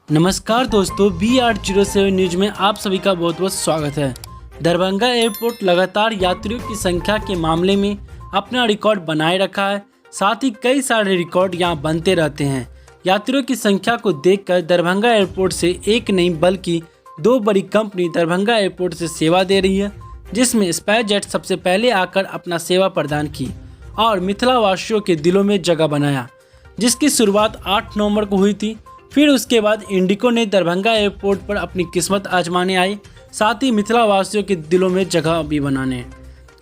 नमस्कार दोस्तों, BR07 news में आप सभी का बहुत बहुत स्वागत है। दरभंगा एयरपोर्ट लगातार यात्रियों की संख्या के मामले में अपना रिकॉर्ड बनाए रखा है। साथ ही कई सारे रिकॉर्ड यहां बनते रहते हैं। यात्रियों की संख्या को देखकर दरभंगा एयरपोर्ट से एक नहीं बल्कि दो बड़ी कंपनी दरभंगा एयरपोर्ट से सेवा दे रही है, जिसमें स्पाइसजेट सबसे पहले आकर अपना सेवा प्रदान की और मिथिला वासियों के दिलों में जगह बनाया, जिसकी शुरुआत 8 नवंबर को हुई थी। फिर उसके बाद इंडिगो ने दरभंगा एयरपोर्ट पर अपनी किस्मत आजमाने आई, साथ ही मिथिला वासियों के दिलों में जगह भी बनाने।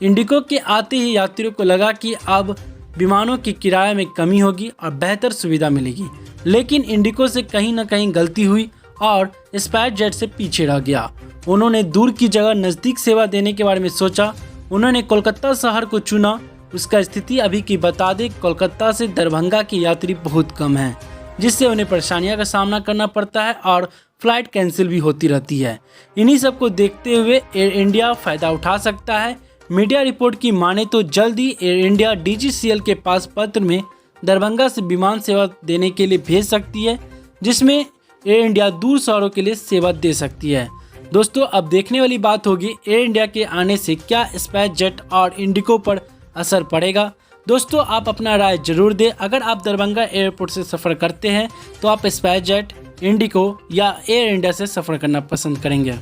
इंडिगो के आते ही यात्रियों को लगा कि अब विमानों के किराए में कमी होगी और बेहतर सुविधा मिलेगी, लेकिन इंडिगो से कहीं ना कहीं गलती हुई और स्पाइसजेट से पीछे रह गया। उन्होंने दूर की जगह नज़दीक सेवा देने के बारे में सोचा। उन्होंने कोलकाता शहर को चुना। उसका स्थिति अभी की बता दें, कोलकाता से दरभंगा के यात्री बहुत कम हैं, जिससे उन्हें परेशानियों का सामना करना पड़ता है और फ्लाइट कैंसिल भी होती रहती है। इन्हीं सब को देखते हुए एयर इंडिया फ़ायदा उठा सकता है। मीडिया रिपोर्ट की माने तो जल्द ही एयर इंडिया DGCL के पास पत्र में दरभंगा से विमान सेवा देने के लिए भेज सकती है, जिसमें एयर इंडिया दूर शहरों के लिए सेवा दे सकती है। दोस्तों, अब देखने वाली बात होगी एयर इंडिया के आने से क्या स्पाइसजेट और इंडिगो पर असर पड़ेगा। दोस्तों, आप अपना राय जरूर दें। अगर आप दरभंगा एयरपोर्ट से सफ़र करते हैं तो आप स्पाइसजेट, इंडिगो या एयर इंडिया से सफ़र करना पसंद करेंगे।